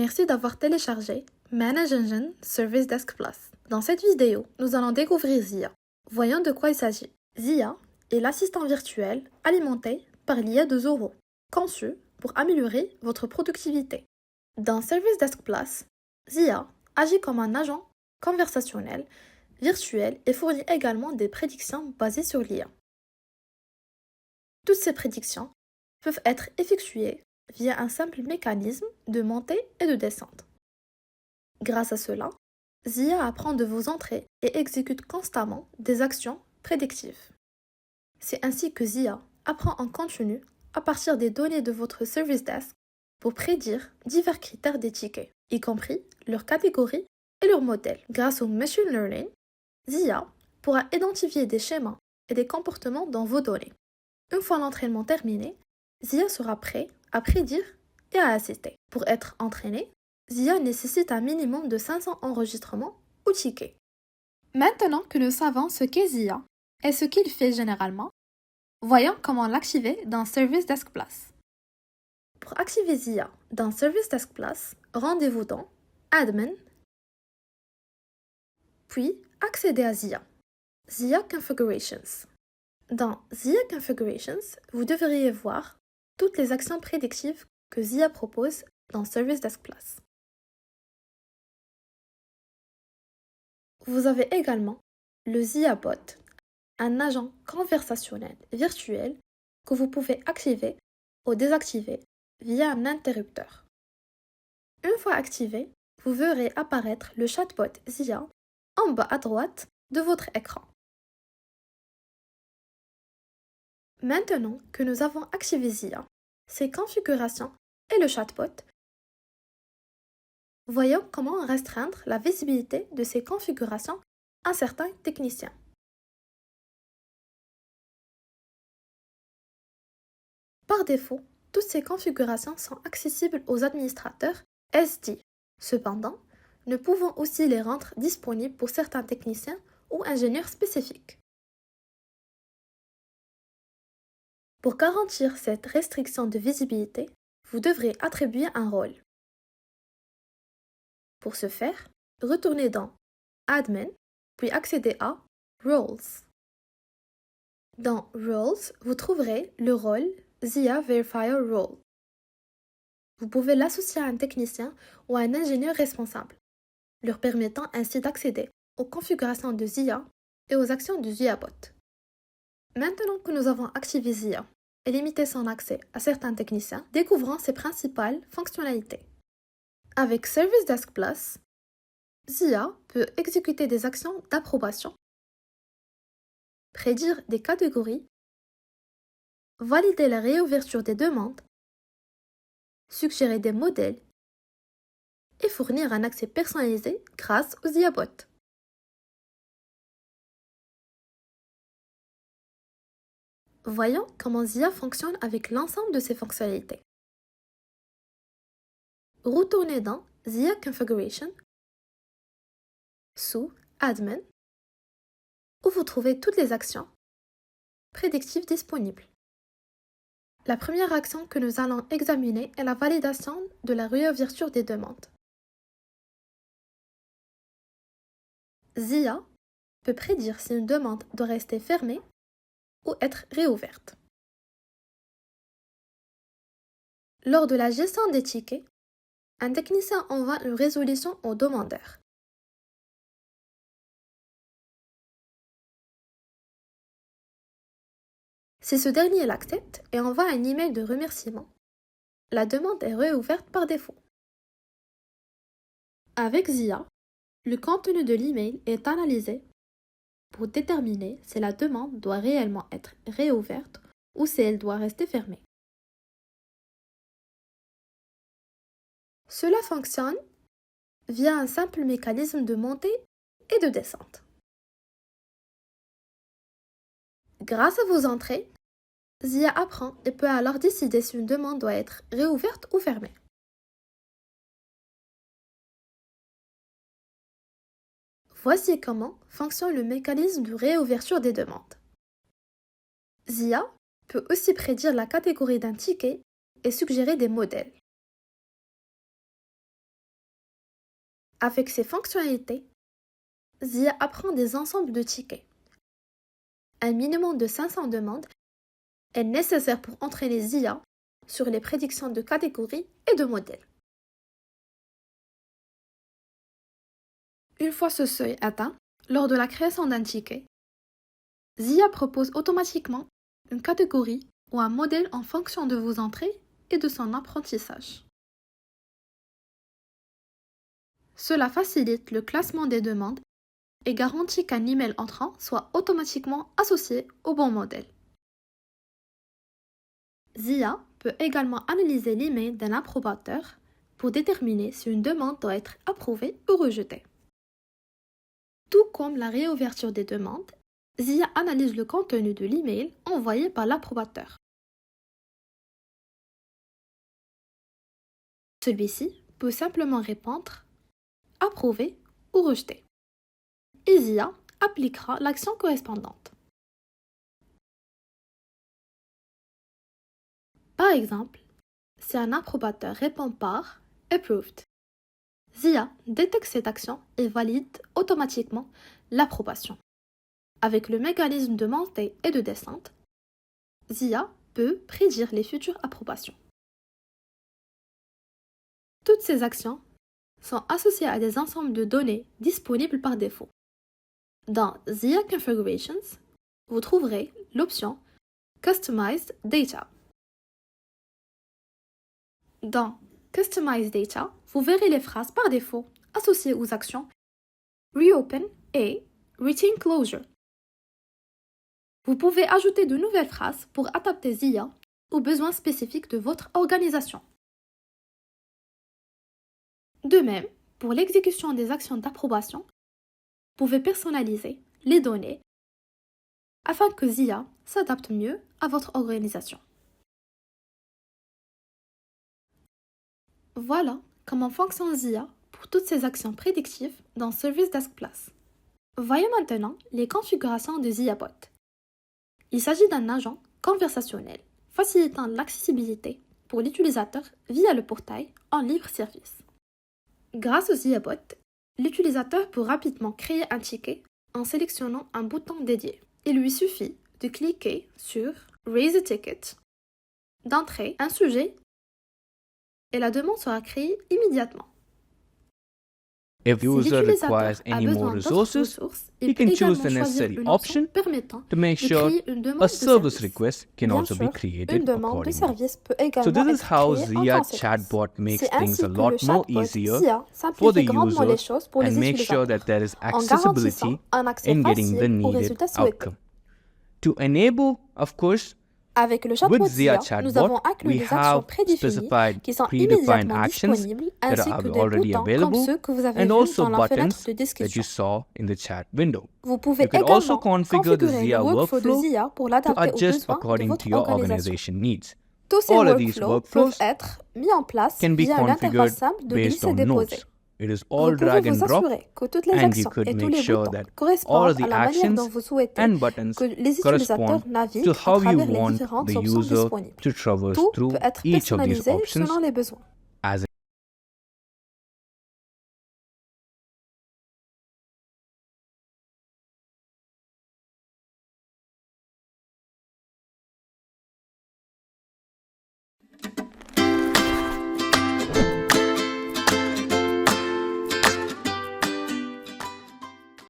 Merci d'avoir téléchargé Manage Engine Service Desk Plus. Dans cette vidéo, nous allons découvrir Zia. Voyons de quoi il s'agit. Zia est l'assistant virtuel alimenté par l'IA de Zoho, conçu pour améliorer votre productivité. Dans Service Desk Plus, Zia agit comme un agent conversationnel, virtuel et fournit également des prédictions basées sur l'IA. Toutes ces prédictions peuvent être effectuées via un simple mécanisme de montée et de descente. Grâce à cela, Zia apprend de vos entrées et exécute constamment des actions prédictives. C'est ainsi que Zia apprend en continu à partir des données de votre Service Desk pour prédire divers critères des tickets, y compris leur catégorie et leur modèle. Grâce au Machine Learning, Zia pourra identifier des schémas et des comportements dans vos données. Une fois l'entraînement terminé, Zia sera prêt à prédire et à assister. Pour être entraîné, Zia nécessite un minimum de 500 enregistrements ou tickets. Maintenant que nous savons ce qu'est Zia et ce qu'il fait généralement, voyons comment l'activer dans Service Desk Plus. Pour activer Zia dans Service Desk Plus, rendez-vous dans Admin, puis accédez à Zia. Zia Configurations. Dans Zia Configurations, vous devriez voir toutes les actions prédictives que Zia propose dans Service Desk Plus. Vous avez également le Zia Bot, un agent conversationnel virtuel que vous pouvez activer ou désactiver via un interrupteur. Une fois activé, vous verrez apparaître le chatbot Zia en bas à droite de votre écran. Maintenant que nous avons activé Zia, ses configurations et le chatbot, voyons comment restreindre la visibilité de ces configurations à certains techniciens. Par défaut, toutes ces configurations sont accessibles aux administrateurs SD. Cependant, nous pouvons aussi les rendre disponibles pour certains techniciens ou ingénieurs spécifiques. Pour garantir cette restriction de visibilité, vous devrez attribuer un rôle. Pour ce faire, retournez dans Admin, puis accédez à Roles. Dans Roles, vous trouverez le rôle Zia Verifier Role. Vous pouvez l'associer à un technicien ou à un ingénieur responsable, leur permettant ainsi d'accéder aux configurations de Zia et aux actions du Zia Bot. Maintenant que nous avons activé Zia et limité son accès à certains techniciens, découvrons ses principales fonctionnalités. Avec Service Desk Plus, Zia peut exécuter des actions d'approbation, prédire des catégories, valider la réouverture des demandes, suggérer des modèles et fournir un accès personnalisé grâce au Zia Bot. Voyons comment Zia fonctionne avec l'ensemble de ses fonctionnalités. Retournez dans Zia Configuration, sous Admin, où vous trouvez toutes les actions prédictives disponibles. La première action que nous allons examiner est la validation de la réouverture des demandes. Zia peut prédire si une demande doit rester fermée ou être réouverte. Lors de la gestion des tickets, un technicien envoie une résolution au demandeur. Si ce dernier l'accepte et envoie un email de remerciement, la demande est réouverte par défaut. Avec Zia, le contenu de l'email est analysé pour déterminer si la demande doit réellement être réouverte ou si elle doit rester fermée. Cela fonctionne via un simple mécanisme de montée et de descente. Grâce à vos entrées, Zia apprend et peut alors décider si une demande doit être réouverte ou fermée. Voici comment fonctionne le mécanisme de réouverture des demandes. Zia peut aussi prédire la catégorie d'un ticket et suggérer des modèles. Avec ces fonctionnalités, ZIA apprend des ensembles de tickets. Un minimum de 500 demandes est nécessaire pour entraîner ZIA sur les prédictions de catégories et de modèles. Une fois ce seuil atteint, lors de la création d'un ticket, ZIA propose automatiquement une catégorie ou un modèle en fonction de vos entrées et de son apprentissage. Cela facilite le classement des demandes et garantit qu'un email entrant soit automatiquement associé au bon modèle. ZIA peut également analyser l'email d'un approbateur pour déterminer si une demande doit être approuvée ou rejetée. Tout comme la réouverture des demandes, ZIA analyse le contenu de l'email envoyé par l'approbateur. Celui-ci peut simplement répondre « approuvé » ou « rejeté ». Et ZIA appliquera l'action correspondante. Par exemple, si un approbateur répond par « approved », ZIA détecte cette action et valide automatiquement l'approbation. Avec le mécanisme de montée et de descente, ZIA peut prédire les futures approbations. Toutes ces actions sont associées à des ensembles de données disponibles par défaut. Dans ZIA Configurations, vous trouverez l'option Customized Data. Dans Customized Data, vous verrez les phrases par défaut associées aux actions Reopen et Retain Closure. Vous pouvez ajouter de nouvelles phrases pour adapter ZIA aux besoins spécifiques de votre organisation. De même, pour l'exécution des actions d'approbation, vous pouvez personnaliser les données afin que ZIA s'adapte mieux à votre organisation. Voilà comment fonctionne ZIA pour toutes ces actions prédictives dans Service Desk Plus. Voyons maintenant les configurations de ZIABot. Il s'agit d'un agent conversationnel facilitant l'accessibilité pour l'utilisateur via le portail en libre service. Grâce au ZIABot, l'utilisateur peut rapidement créer un ticket en sélectionnant un bouton dédié. Il lui suffit de cliquer sur Raise a Ticket, d'entrer un sujet et la demande sera créée immédiatement. If the Si user l'utilisateur requires a any besoin more d'autres resources, ressources, he il peut can choose également the choisir necessary une option permettant to make de sure créer une demande a de service service. request can Bien also be sûr, une created demande de accordingly. service peut So également this is être how créée en ZIA conséquence. chatbot makes C'est things ainsi a que lot le more chatbot easier ZIA for the simplifie grandement les user choses pour les and make sure utilisateurs that there is en garantissant accessibility un accès in getting the facile aux needed résultats souhaités. outcome. To enable, of course, Avec le with chatbot ZIA ZIA, nous chatbot, avons inclus we des actions have prédéfinies specified qui sont predefined immédiatement actions disponibles that ainsi are que des already boutons comme available ceux que vous avez and vus also dans la fenêtre buttons de that you discussion. saw in the chat window. Vous pouvez You can also également configure the configurer ZIA le workflow de workflow ZIA pour to l'adapter aux adjust besoins de according votre to your organisation. organization needs. Tous ces All of these workflows peuvent workflows être mis en place can be via une interface configured simple de based on glisser-déposer. nodes. It is Vous all pouvez drag and vous drop, assurer que toutes les and you actions could et tous make les sure boutons that all correspondent the à la manière actions dont vous souhaitez and buttons que les utilisateurs correspond naviguent to à how you travers les want différentes the options user disponibles. to traverse Tout through peut être each of these personnalisé options selon les besoins.